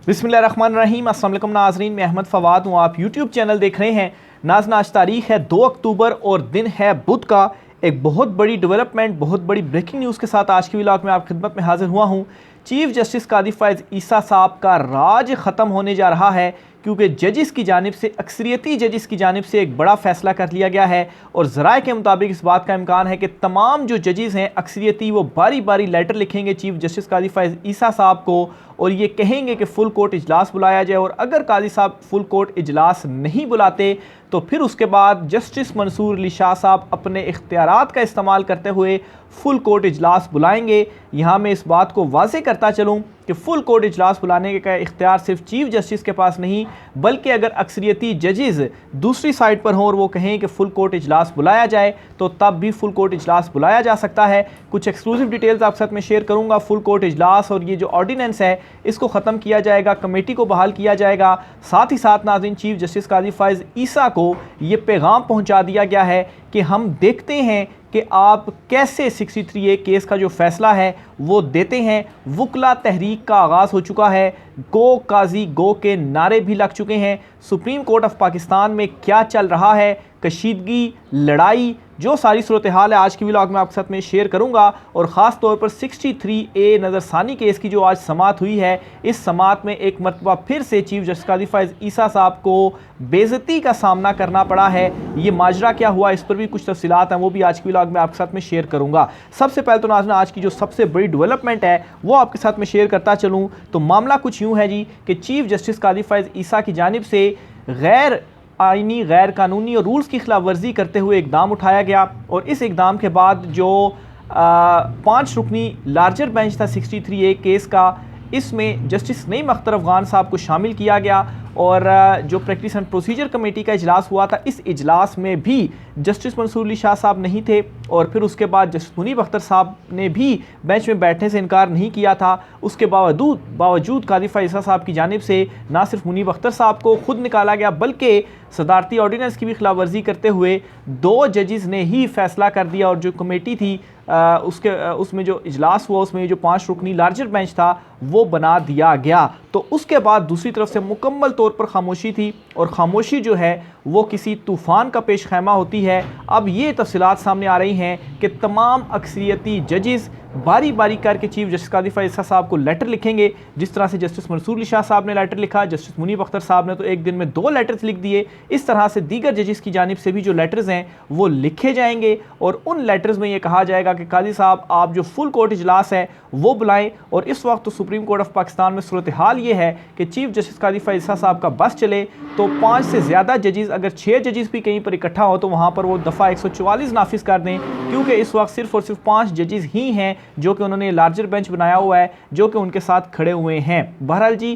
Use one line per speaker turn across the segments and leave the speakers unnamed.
बिस्मिल्लाहिर्रहमानिर्रहीम। अस्सलाम वालेकुम नाज़रीन, मैं अहमद फ़वाद हूँ। आप यूट्यूब चैनल देख रहे हैं। नाज़रीन, आज तारीख़ है 2 अक्टूबर और दिन है बुध का। एक बहुत बड़ी डेवलपमेंट, बहुत बड़ी ब्रेकिंग न्यूज़ के साथ आज की व्लॉग में आप खिदमत में हाजिर हुआ हूँ। चीफ जस्टिस कादी फ़ैज़ ईसा साहब का राज ख़त्म होने जा रहा है, क्योंकि जजिस की जानिब से, अक्सरियती जजिस की जानिब से एक बड़ा फ़ैसला कर लिया गया है। और ज़राए के मुताबिक इस बात का इम्कान है कि तमाम जो जजिस हैं अक्सरियती, वो बारी बारी लेटर लिखेंगे चीफ जस्टिस कादी फ़ैज़ ईसा साहब को और ये कहेंगे कि फ़ुल कोर्ट इजलास बुलाया जाए। और अगर कादी साहब फ़ुल कोर्ट इजलास नहीं बुलाते तो फिर उसके बाद जस्टिस मंसूर अली शाह साहब अपने इख्तियारात का इस्तेमाल करते हुए फ़ुल कोर्ट इजलास बुलाएंगे। यहाँ मैं इस बात को वाज़े करता चलूँ कि फ़ुल कोर्ट इजलास बुलाने का इख्तियार सिर्फ चीफ जस्टिस के पास नहीं, बल्कि अगर अक्सरियती जजेस दूसरी साइड पर हों और वो कहें कि फ़ुल कोर्ट इजलास बुलाया जाए तो तब भी फ़ुल कोर्ट इजलास बुलाया जा सकता है। कुछ एक्सक्लूसिव डिटेल्स आपके साथ में शेयर करूँगा। फ़ुल कोर्ट इजलास और ये जो ऑर्डिनेंस है इसको ख़त्म किया जाएगा, कमेटी को बहाल किया जाएगा। साथ ही साथ नाज़रीन, चीफ जस्टिस कादी फ़ैज़ ईसा को ये पैगाम पहुँचा दिया गया है कि हम देखते हैं कि आप कैसे 63A केस का जो फ़ैसला है वो देते हैं। वुकला तहरीक का आगाज़ हो चुका है, गो काजी गो के नारे भी लग चुके हैं। सुप्रीम कोर्ट ऑफ पाकिस्तान में क्या चल रहा है, कशीदगी, लड़ाई, जो सारी सूरत हाल है आज की व्लॉग में आपके साथ में शेयर करूंगा। और ख़ास तौर पर 63A नज़रसानी केस की जो आज समात हुई है, इस समात में एक मरतबा फिर से चीफ जस्टिस कादी फ़ैज़ ईसा साहब को बेइज्जती का सामना करना पड़ा है। ये माजरा क्या हुआ, इस पर भी कुछ तफसीलात हैं, वो भी आज की व्लॉग में आपके साथ में शेयर करूंगा। सबसे पहले तो नाज़रीन, आज की जो सबसे बड़ी डेवलपमेंट है वो आपके साथ में शेयर करता चलूँ तो मामला कुछ यूँ है जी कि चीफ जस्टिस कादी फ़ैज़ ईसा की जानिब से गैर आइनी, गैर कानूनी और रूल्स की खिलाफ वर्जी करते हुए इकदाम उठाया गया। और इस इकदाम के बाद जो 5 रुकनी लार्जर बेंच था 63A केस का, इसमें जस्टिस नईम अख्तर अफ़गान साहब को शामिल किया गया। और जो प्रैक्टिस एंड प्रोसीजर कमेटी का इजलास हुआ था, इस इजलास में भी जस्टिस मंसूर अली शाह साहब नहीं थे। और फिर उसके बाद जस्टिस मुनीब अख्तर साहब ने भी बेंच में बैठने से इनकार नहीं किया था। उसके बावजूद कादी फ़ैज़ ईसा साहब की जानिब से ना सिर्फ मुनीब अख्तर साहब को खुद निकाला गया, बल्कि सदारती ऑर्डिनेंस की भी खिलाफ वर्जी करते हुए 2 जजेस ने ही फैसला कर दिया। और जो कमेटी थी उसमें जो इजलास हुआ, उसमें जो 5 रुकनी लार्जर बेंच था वो बना दिया गया। तो उसके बाद दूसरी तरफ से मुकम्मल तौर पर खामोशी थी, और खामोशी जो है वो किसी तूफ़ान का पेश खैमा होती है। अब ये तफसीलात सामने आ रही हैं कि तमाम अक्सरियती जजेस बारी बारी करके चीफ जस्टिस कादी फ़ैज़ ईसा साहब को लेटर लिखेंगे। जिस तरह से जस्टिस मंसूर अली शाह साहब ने लेटर लिखा, जस्टिस मुनीब अख्तर साहब ने तो एक दिन में 2 लेटर्स लिख दिए। इस तरह से दीगर जजेस की जानिब से भी जो लेटर्स हैं वो लिखे जाएंगे, और उन लेटर्स में ये कहा जाएगा कि कादी साहब आप जो फुल कोर्ट इजलास है वो बुलाएं। और इस वक्त तो सुप्रीम कोर्ट ऑफ पाकिस्तान में सूरत हाल ये है कि चीफ जस्टिस कादी फ़ैज़ ईसा साहब का बस चले तो 5 से ज़्यादा जजेस, अगर 6 जजेस भी कहीं पर इकट्ठा हो तो वहाँ पर वो दफ़ा 144 नाफिज कर दें, क्योंकि इस वक्त सिर्फ और सिर्फ 5 जजेस ही हैं जो कि उन्होंने लार्जर बेंच बनाया हुआ है, जो कि उनके साथ खड़े हुए हैं। बहरहाल जी,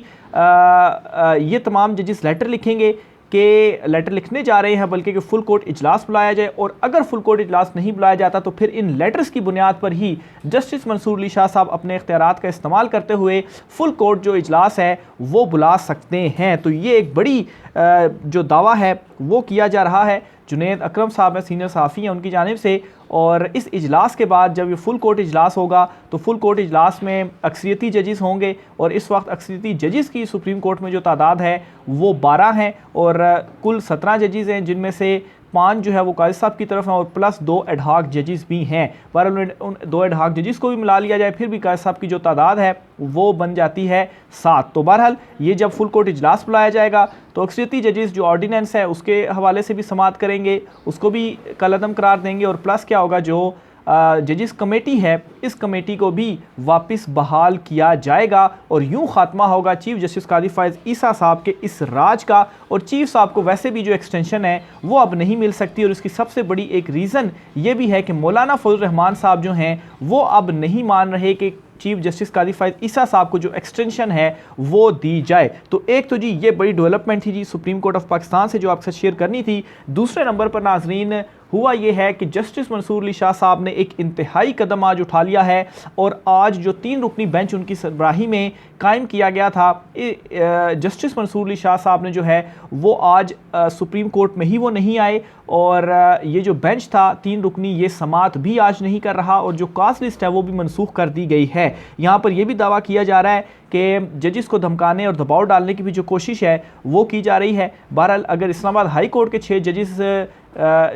ये तमाम जजेस लेटर लिखेंगे कि लेटर लिखने जा रहे हैं, बल्कि कि फ़ुल कोर्ट इजलास बुलाया जाए। और अगर फ़ुल कोर्ट इजलास नहीं बुलाया जाता तो फिर इन लेटर्स की बुनियाद पर ही जस्टिस मंसूर अली शाह साहब अपने इख्तियारात का इस्तेमाल करते हुए फ़ुल कोर्ट जो इजलास है वो बुला सकते हैं। तो ये एक बड़ी जो दावा है वो किया जा रहा है। जुनैद अकरम साहब हैं, सीनियर सहाफ़ी हैं, उनकी जानिब से। और इस इजलास के बाद जब ये फ़ुल कोर्ट इजलास होगा तो फ़ुल कोर्ट इजलास में अक्सरियती जजेस होंगे, और इस वक्त अक्सरियती जजेस की सुप्रीम कोर्ट में जो तादाद है वो 12 हैं, और कुल 17 जजेस हैं, जिनमें से 5 जो है वो काजी साहब की तरफ हैं और प्लस 2 एडहॉक जजेस भी हैं। बहरहाल उन 2 एडहॉक जजेस को भी मिला लिया जाए फिर भी काजी साहब की जो तादाद है वो बन जाती है 7। तो बहरहाल ये जब फुल कोर्ट इजलास बुलाया जाएगा तो अक्सरियती जजेस जो ऑर्डिनेंस है उसके हवाले से भी समात करेंगे, उसको भी कलअदम करार देंगे। और प्लस क्या होगा, जो जजिस कमेटी है इस कमेटी को भी वापस बहाल किया जाएगा, और यूं खात्मा होगा चीफ जस्टिस कादी फ़ैज़ ईसा साहब के इस राज का। और चीफ साहब को वैसे भी जो एक्सटेंशन है वो अब नहीं मिल सकती, और इसकी सबसे बड़ी एक रीज़न ये भी है कि मौलाना फजल रहमान साहब जो हैं वो अब नहीं मान रहे कि चीफ जस्टिस कादी फ़ैज़ ईसा साहब को जो एक्सटेंशन है वो दी जाए। तो एक तो जी ये बड़ी डेवलपमेंट थी जी सुप्रीम कोर्ट ऑफ पाकिस्तान से जो आपके साथ शेयर करनी थी। दूसरे नंबर पर नाजरीन, हुआ ये है कि जस्टिस मंसूर अली शाह साहब ने एक इंतहाई कदम आज उठा लिया है और आज जो 3 रुकनी बेंच उनकी सरबराही में कायम किया गया था, जस्टिस मंसूर अली शाह साहब ने जो है वो आज सुप्रीम कोर्ट में ही वो नहीं आए और ये जो बेंच था 3 रुकनी ये समात भी आज नहीं कर रहा और जो कास्ट लिस्ट है वो भी मनसूख कर दी गई है। यहाँ पर यह भी दावा किया जा रहा है कि जजिस को धमकाने और दबाव डालने की भी जो कोशिश है वो की जा रही है। बहरहाल अगर इस्लामाबाद हाई कोर्ट के 6 जजिस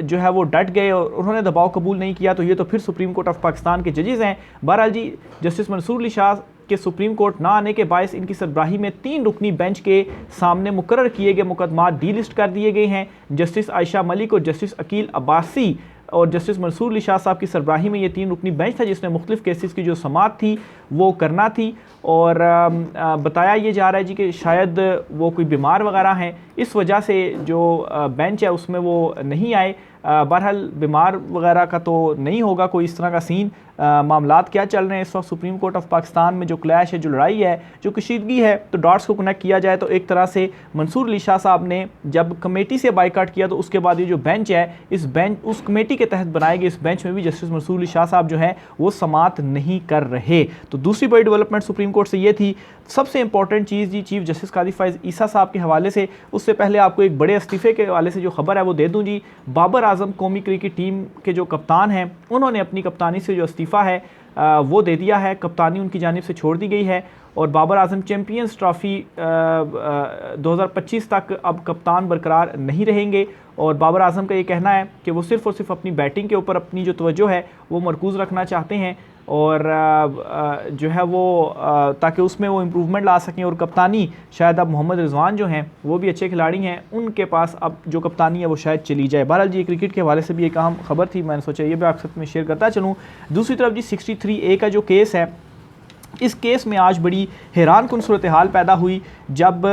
जो है वो डट गए और उन्होंने दबाव कबूल नहीं किया तो ये तो फिर सुप्रीम कोर्ट ऑफ पाकिस्तान के जजिस हैं। बहरहाल जी जस्टिस मंसूर अली शाह के सुप्रीम कोर्ट ना आने के बायस इनकी सरबराही में 3 रुकनी बेंच के सामने मुकर्रर किए गए मुकदमात डी लिस्ट कर दिए गए हैं। जस्टिस आयशा मलिक और जस्टिस अकील अब्बासी और जस्टिस मंसूर अली शाह साहब की सरबराही में ये 3 रुकनी बेंच था जिसने मुख्तलिफ केसेस की जो समात थी वो करना थी और बताया ये जा रहा है जी कि शायद वो कोई बीमार वगैरह हैं, इस वजह से जो बेंच है उसमें वो नहीं आए। बहरहाल बीमार वगैरह का तो नहीं होगा कोई इस तरह का सीन। मामलात क्या चल रहे हैं इस वक्त सुप्रीम कोर्ट ऑफ पाकिस्तान में, जो क्लैश है, जो लड़ाई है, जो कशीदगी है, तो डॉट्स को कनेक्ट किया जाए तो एक तरह से मंसूर अली शाह साहब ने जब कमेटी से बाइकाट किया तो उसके बाद ये जो बेंच है, इस बेंच उस कमेटी के तहत बनाए गए इस बेंच में भी जस्टिस मंसूर अली शाह साहब जो है वो समात नहीं कर रहे। तो दूसरी बड़ी डेवलपमेंट सुप्रीम कोर्ट से ये थी। सबसे इंपॉर्टेंट चीज़ जी चीफ जस्टिस कादी फाइज ईसा साहब के हवाले से, उससे पहले आपको एक बड़े इस्तीफे के हवाले से जो खबर है वो दे दूँ जी। बाबर आजम कौमी क्रिकेट टीम के जो कप्तान हैं उन्होंने अपनी कप्तानी से जो इस्तीफ़ा है वो दे दिया है, कप्तानी उनकी जानिब से छोड़ दी गई है और बाबर आजम चैम्पियंस ट्रॉफ़ी 2025 तक अब कप्तान बरकरार नहीं रहेंगे। और बाबर आजम का ये कहना है कि वो सिर्फ़ और सिर्फ अपनी बैटिंग के ऊपर अपनी जो तवज्जो है वो मरकूज़ रखना चाहते हैं और जो है वो ताकि उसमें वो इम्प्रूवमेंट ला सकें। और कप्तानी शायद अब मोहम्मद रिजवान जो हैं वो भी अच्छे खिलाड़ी हैं, उनके पास अब जो कप्तानी है वो शायद चली जाए। बहरहाल जी क्रिकेट के हवाले से भी एक अहम खबर थी, मैंने सोचा ये भी आपके साथ में शेयर करता चलूँ। दूसरी तरफ जी 63A का जो केस है, इस केस में आज बड़ी हैरान कुन सूरत हाल पैदा हुई जब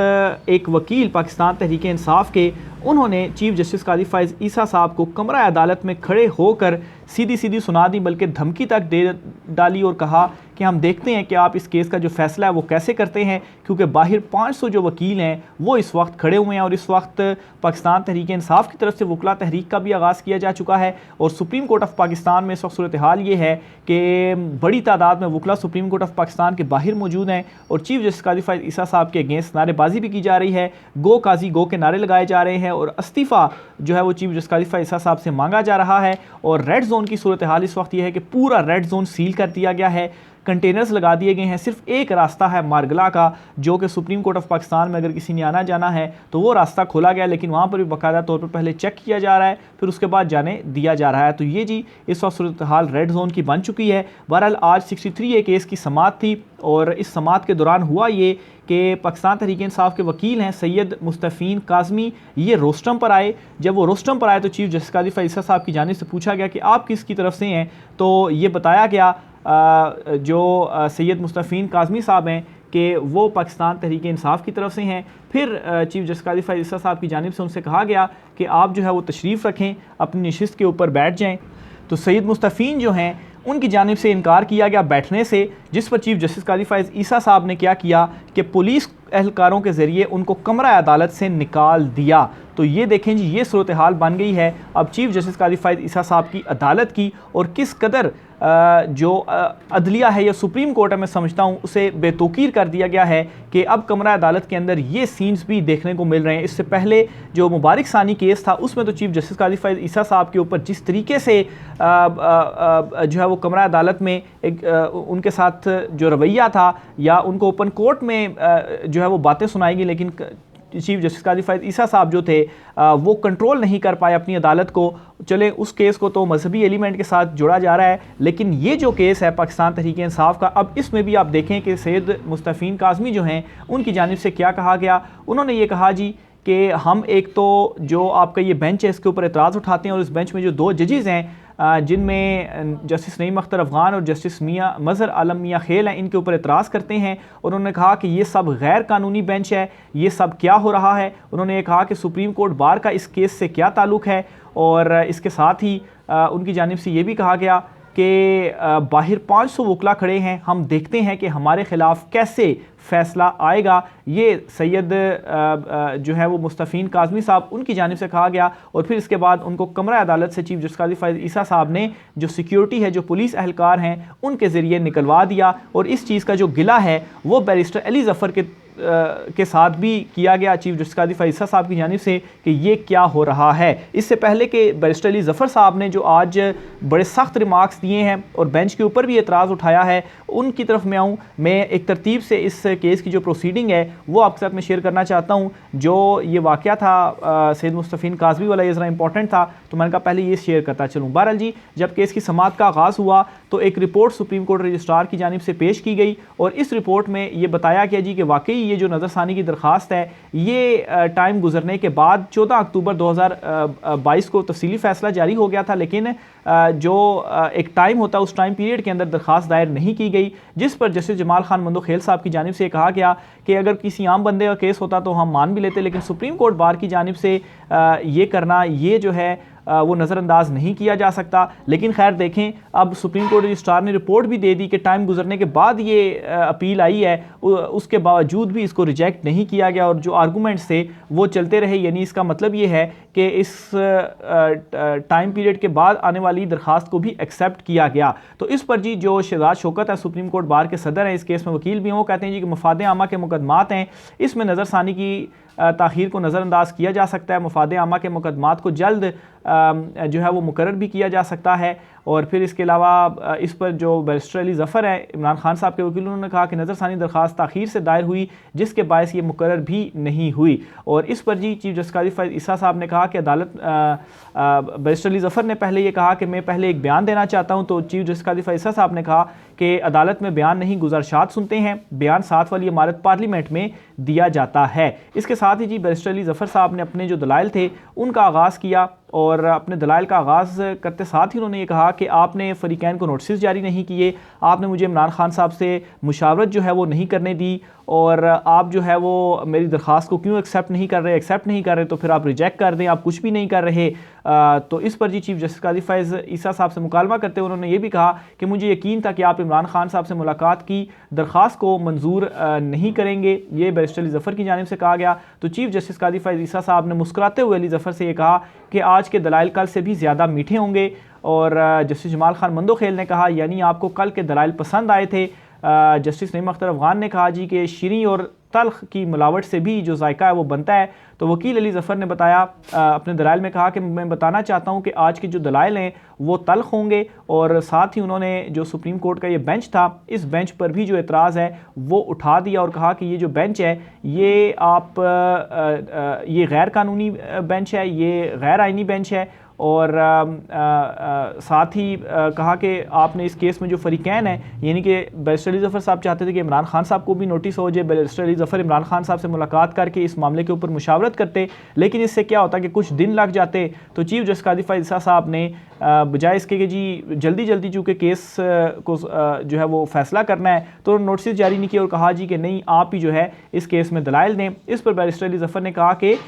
एक वकील पाकिस्तान तहरीक इंसाफ के उन्होंने चीफ जस्टिस कादी फाइज ईसा साहब को कमरा अदालत में खड़े होकर सीधी सीधी सुना दी, बल्कि धमकी तक दे डाली और कहा कि हम देखते हैं कि आप इस केस का जो फैसला है वो कैसे करते हैं, क्योंकि बाहर 500 जो वकील हैं वो इस वक्त खड़े हुए हैं और इस वक्त पाकिस्तान तहरीक इंसाफ की तरफ से वकला तहरीक का भी आगाज़ किया जा चुका है। और सुप्रीम कोर्ट ऑफ पाकिस्तान में इस वक्त सूरत हाल ये है कि बड़ी तादाद में वकला सुप्रीम कोर्ट ऑफ पाकिस्तान के बाहर मौजूद हैं और चीफ जस्टिस कादी फाइज ईसा साहब के अगेंस्ट नारेबाजी भी की जा रही है, गो काजी गो के नारे लगाए जा रहे हैं और इस्तीफ़ा जो है वो चीफ जस्टिस कादी फाइज ईसा साहब से मांगा जा रहा है। और रेड जोन की सूरत हाल इस वक्त यह है कि पूरा रेड जोन सील कर दिया गया है, कंटेनर्स लगा दिए गए हैं। सिर्फ एक रास्ता है मारगला का, जो कि सुप्रीम कोर्ट ऑफ पाकिस्तान में अगर किसी ने आना जाना है तो वो रास्ता खोला गया, लेकिन वहाँ पर भी बाकायदा तौर पर पहले चेक किया जा रहा है फिर उसके बाद जाने दिया जा रहा है। तो ये जी इस वक्त सूरत हाल रेड जोन की बन चुकी है। बहरहाल आज 63A केस की समात थी और इस समात के दौरान हुआ ये कि पाकिस्तान तहरीक इंसाफ के वकील हैं सैयद मुस्तफ़ीन काज़मी, ये रोस्टम पर आए। जब वो रोस्टम पर आए तो चीफ जस्टिस कादी फाइज ईसा साहब की जानिब से पूछा गया कि आप किसकी तरफ से हैं, तो ये बताया गया जो सैयद मुस्तफ़ीन काज़मी साहब हैं कि वो पाकिस्तान तहरीक इंसाफ की तरफ से हैं। फिर चीफ जस्टिस कादी फाइज ईसा साहब की जानिब से उनसे कहा गया कि आप जो है वो तशरीफ़ रखें, अपनी नशिस्त के ऊपर बैठ जाएँ। तो सैयद मुस्तफ़ीन जो हैं उनकी जानिब से इनकार किया गया बैठने से, जिस पर चीफ जस्टिस कादी फाइज ईसा साहब ने क्या किया कि पुलिस एहलकारों के ज़रिए उनको कमरा अदालत से निकाल दिया। तो ये देखें जी ये सूरत हाल बन गई है अब चीफ जस्टिस कादी फाइज ईसा साहब की अदालत की, और किस कदर जो अदलिया है या सुप्रीम कोर्ट है मैं समझता हूँ उसे बेतौकीर कर दिया गया है कि अब कमरा अदालत के अंदर ये सीन्स भी देखने को मिल रहे हैं। इससे पहले जो मुबारक सानी केस था उसमें तो चीफ जस्टिस कादी फाइज ईसा साहब के ऊपर जिस तरीके से जो है वो कमरा अदालत में एक उनके साथ जो रवैया था या उनको ओपन कोर्ट में जो है वो बातें सुनाई गई, लेकिन चीफ जस्टिस कादी फाइज ईसा साहब जो थे वो कंट्रोल नहीं कर पाए अपनी अदालत को। चले उस केस को तो मजहबी एलिमेंट के साथ जोड़ा जा रहा है, लेकिन ये जो केस है पाकिस्तान तहरीक इंसाफ का, अब इसमें भी आप देखें कि सैयद मुस्तफ़ीन काज़मी जो हैं उनकी जानिब से क्या कहा गया। उन्होंने ये कहा जी कि हम एक तो जो आपका ये बेंच है इसके ऊपर एतराज़ उठाते हैं और इस बेंच में जो 2 जजेस हैं जिनमें जस्टिस नईम अख्तर अफ़गान और जस्टिस मियाँ मज़हर आलम मियाँ खेल हैं, इनके ऊपर एतराज़ करते हैं। और उन्होंने कहा कि ये सब गैर कानूनी बेंच है, ये सब क्या हो रहा है। उन्होंने ये कहा कि सुप्रीम कोर्ट बार का इस केस से क्या ताल्लुक़ है, और इसके साथ ही उनकी जानिब से ये भी कहा गया कि बाहर 500 वकला खड़े हैं, हम देखते हैं कि हमारे ख़िलाफ़ कैसे फ़ैसला आएगा। ये सैयद जो है वो मुस्तफ़ीन काज़मी साहब उनकी जानिब से कहा गया और फिर इसके बाद उनको कमरा अदालत से चीफ जस्टिस काज़ी फ़ैज़ ईसा साहब ने जो सिक्योरिटी है, जो पुलिस एहलकार हैं, उनके ज़रिए निकलवा दिया। और इस चीज़ का जो गिला है वो बैरिस्टर अली ज़फ़र के साथ भी किया गया चीफ जस्टिस काज़ी फ़ैज़ ईसा साहब की जानिब से कि ये क्या हो रहा है। इससे पहले कि बैरिस्टर अली ज़फ़र साहब ने जो आज बड़े सख्त रिमार्क्स दिए हैं और बेंच के ऊपर भी एतराज़ उठाया है, उनकी तरफ मैं आऊँ, मैं एक तरतीब से इस केस की जो प्रोसीडिंग है वो आपके साथ मैं शेयर करना चाहता हूँ। जो ये वाक़या था सैयद मुस्तफ़ीन काज़मी वाला, ये ज़रा इंपॉर्टेंट था तो मैंने कहा पहले ये शेयर करता चलूँ। बहरहाल जी, जब केस की समाअत का आगाज़ हुआ तो एक रिपोर्ट सुप्रीम कोर्ट रजिस्ट्रार की जानिब से पेश की गई और इस रिपोर्ट में ये बताया गया जी कि वाकई ये जो नज़रसानी की दरख्वास्त है ये टाइम गुजरने के बाद 14 अक्टूबर 2022 को तफसीली फ़ैसला जारी हो गया था, लेकिन जो एक टाइम होता है उस टाइम पीरियड के अंदर दरख्वास्त दायर नहीं की गई, जिस पर जस्टिस जमाल खान मंदोखेल साहब की जानिब से कहा गया कि अगर किसी आम बंदे का केस होता तो हम मान भी लेते, लेकिन सुप्रीम कोर्ट बार की जानिब से ये करना, ये जो है वो नज़रअंदाज नहीं किया जा सकता। लेकिन खैर देखें, अब सुप्रीम कोर्ट रजिस्ट्रार ने रिपोर्ट भी दे दी कि टाइम गुजरने के बाद ये अपील आई है, उसके बावजूद भी इसको रिजेक्ट नहीं किया गया और जो आर्गूमेंट्स थे वो चलते रहे। यानी इसका मतलब ये है कि इस टाइम पीरियड के बाद आने वाली दरख्वास्त को भी एक्सेप्ट किया गया। तो इस पर जी जो शहजाद शौकत है, सुप्रीम कोर्ट बार के सदर हैं, इस केस में वकील भी हैं, वो कहते हैं जी कि मफाद आमा के मुकदमात हैं, इसमें नज़रसानी की ताख़ीर को नज़रअंदाज किया जा सकता है। मफाद आमा के मुकदमात को जल्द जो है वो मुकर्रर भी किया जा सकता है। और फिर इसके अलावा इस पर जो बैरिस्टर अली ज़फ़र है, इमरान खान साहब के वकील, उन्होंने कहा कि नज़रसानी दरख्वास्त ताख़ीर से दायर हुई जिसके बायस ये मुकर्रर भी नहीं हुई। और इस पर जी चीफ जस्टिस काज़ी फ़ैज़ ईसा साहब ने कहा कि अदालत, बैरिस्टर अली ज़फ़र ने पहले ये कहा कि मैं पहले एक बयान देना चाहता हूँ, तो चीफ जस्टिस काज़ी फ़ैज़ ईसा साहब ने कहा कि अदालत में बयान नहीं गुज़ारिशात सुनते हैं, बयान साथ वाली इमारत पार्लियामेंट में दिया जाता है। इसके साथ ही जी बैरिस्टर अली ज़फ़र साहब ने अपने जो दलाइल थे उनका आगाज़ किया और अपने दलाइल का आगाज़ करते साथ ही उन्होंने ये कहा कि आपने फ़रीक़ैन को नोटिस जारी नहीं किए, आपने मुझे इमरान खान साहब से मुशावरत जो है वो नहीं करने दी, और आप जो है वो मेरी दरख्वास्त को क्यों एक्सेप्ट नहीं कर रहे, तो फिर आप रिजेक्ट कर दें, आप कुछ भी नहीं कर रहे। तो इस पर जी चीफ जस्टिस काज़ी फ़ैज़ ईसा साहब से मुकालमा करते हुए उन्होंने ये भी कहा कि मुझे यकीन था कि आप इमरान खान साहब से मुलाकात की दरख्वास्त को मंजूर नहीं करेंगे। ये बैरिस्टर अली ज़फ़र की जानिब से कहा गया। तो चीफ जस्टिस काज़ी फ़ैज़ ईसा साहब ने मुस्कुराते हुए अली ज़फ़र से ये कहा कि आज के दलाइल कल से भी ज़्यादा मीठे होंगे। और जस्टिस जमाल खान मंदोखेल ने कहा यानी आपको कल के दलाइल पसंद आए थे। जस्टिस नईम अख्तर अफ़गान ने कहा जी कि शीरीं और तल्ख की मिलावट से भी जो जायका है वो बनता है। तो वकील अली ज़फ़र ने बताया, अपने दलाइल में कहा कि मैं बताना चाहता हूँ कि आज के जो दलाइल हैं वो तल्ख होंगे। और साथ ही उन्होंने जो सुप्रीम कोर्ट का ये बेंच था, इस बेंच पर भी जो एतराज़ है वो उठा दिया और कहा कि ये जो बेंच है ये ये गैर कानूनी बेंच है, ये गैर आइनी बेंच है। और साथ ही कहा कि आपने इस केस में जो फ़रीक़ैन हैं, यानी कि बैरिस्टर अली ज़फ़र साहब चाहते थे कि इमरान खान साहब को भी नोटिस हो जाए, बैरिस्टर अली ज़फ़र इमरान खान साहब से मुलाकात करके इस मामले के ऊपर मुशावरत करते, लेकिन इससे क्या होता कि कुछ दिन लग जाते। तो चीफ जस्टिस काज़ी फ़ैज़ ईसा साहब ने बजाय इसके कि जी जल्दी चूँकि केस को जो है वो फ़ैसला करना है, तो नोटिस जारी नहीं किया और कहा जी कि नहीं, आप ही जो है इस केस में दलाइल दें। इस पर बैरिस्टर अली ज़फ़र ने कहा कि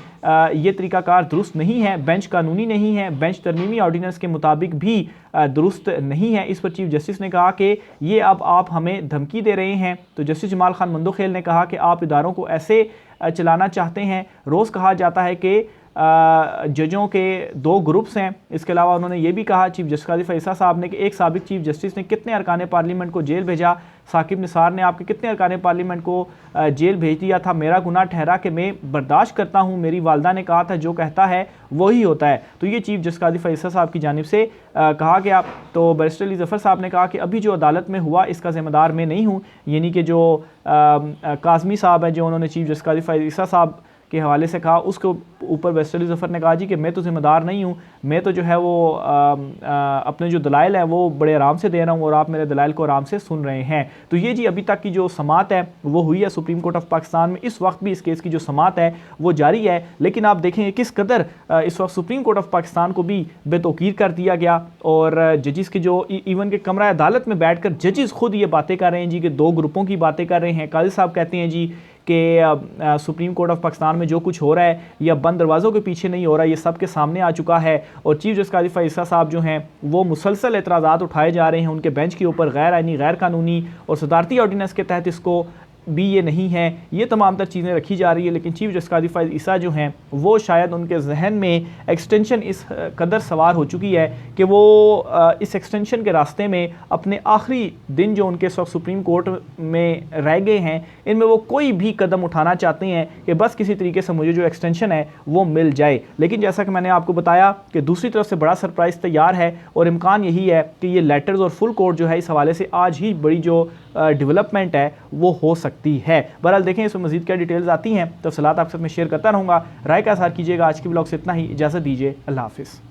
ये तरीक़ाकार दुरुस्त नहीं है, बेंच कानूनी नहीं है, बेंच तरमीमी ऑर्डिनेंस के मुताबिक भी दुरुस्त नहीं है। इस पर चीफ जस्टिस ने कहा कि ये अब आप हमें धमकी दे रहे हैं। तो जस्टिस जमाल खान मंदोखेल ने कहा कि आप इदारों को ऐसे चलाना चाहते हैं। रोज़ कहा जाता है कि जजों के 2 ग्रुप्स हैं। इसके अलावा उन्होंने ये भी कहा चीफ जस्टिस काज़ी फ़ैज़ ईसा साहब ने कि एक साबिक़ चीफ जस्टिस ने कितने अरकान पार्लियामेंट को जेल भेजा, साकिब निसार ने आपके कितने अरकान पार्लियामेंट को जेल भेज दिया था। मेरा गुनाह ठहरा कि मैं बर्दाश्त करता हूँ, मेरी वालदा ने कहा था जो कहता है वही होता है। तो ये चीफ जस्टिस काज़ी फ़ैज़ ईसा साहब की जानिब से कहा गया। तो बैरिस्टर अली ज़फ़र साहब ने कहा कि अभी जो अदालत में हुआ इसका ज़िम्मेदार मैं नहीं हूँ, यानी कि जो काज़मी साहब है, जो उन्होंने चीफ जस्टिस काज़ी फ़ैज़ ईसा साहब के हवाले से कहा, उसके ऊपर बैरिस्टर अली ज़फ़र ने कहा जी कि मैं तो ज़िम्मेदार नहीं हूँ, मैं तो जो है वो अपने जो दलाइल हैं वो बड़े आराम से दे रहा हूँ और आप मेरे दलाइल को आराम से सुन रहे हैं। तो ये जी अभी तक की जो समाअत है वो हुई है सुप्रीम कोर्ट ऑफ पाकिस्तान में। इस वक्त भी इस केस की जो समाअत है वो जारी है, लेकिन आप देखें किस कदर इस वक्त सुप्रीम कोर्ट ऑफ पाकिस्तान को भी बेतौकीर कर दिया गया। और जजिस के जो इवन के कमरा अदालत में बैठ कर जजिस खुद ये बातें कर रहे हैं जी कि 2 ग्रुपों की बातें कर रहे हैं। काजी साहब कहते हैं जी कि सुप्रीम कोर्ट ऑफ पाकिस्तान में जो कुछ हो रहा है यह बंद दरवाज़ों के पीछे नहीं हो रहा, ये सब के सामने आ चुका है। और चीफ जस्टिस काजी फैसल साहब जो हैं वो मुसलसल एतराज़ात उठाए जा रहे हैं उनके बेंच के ऊपर, गैर आइनी, गैर कानूनी और सदारती ऑर्डिनेंस के तहत इसको भी ये नहीं है, ये तमाम तर चीज़ें रखी जा रही है। लेकिन चीफ जस्टिस काजी फैज़ल ईसा जो हैं वो शायद उनके जहन में एक्सटेंशन इस कदर सवार हो चुकी है कि वो इस एक्सटेंशन के रास्ते में अपने आखिरी दिन जो उनके सुप्रीम कोर्ट में रह गए हैं इनमें वो कोई भी कदम उठाना चाहते हैं कि बस किसी तरीके से मुझे जो एक्सटेंशन है वो मिल जाए। लेकिन जैसा कि मैंने आपको बताया कि दूसरी तरफ से बड़ा सरप्राइज़ तैयार है और इम्कान यही है कि ये लेटर्स और फुल कोर्ट जो है इस हवाले से आज ही बड़ी जो डेवलपमेंट है वो हो सकती है। बहरहाल देखें इसमें मजीद क्या डिटेल्स आती हैं, तफसीलात आपके साथ में शेयर करता रहूँगा। राय का इज़हार कीजिएगा। आज की ब्लॉग से इतना ही, इजाज़त दीजिए, अल्लाह हाफिज़।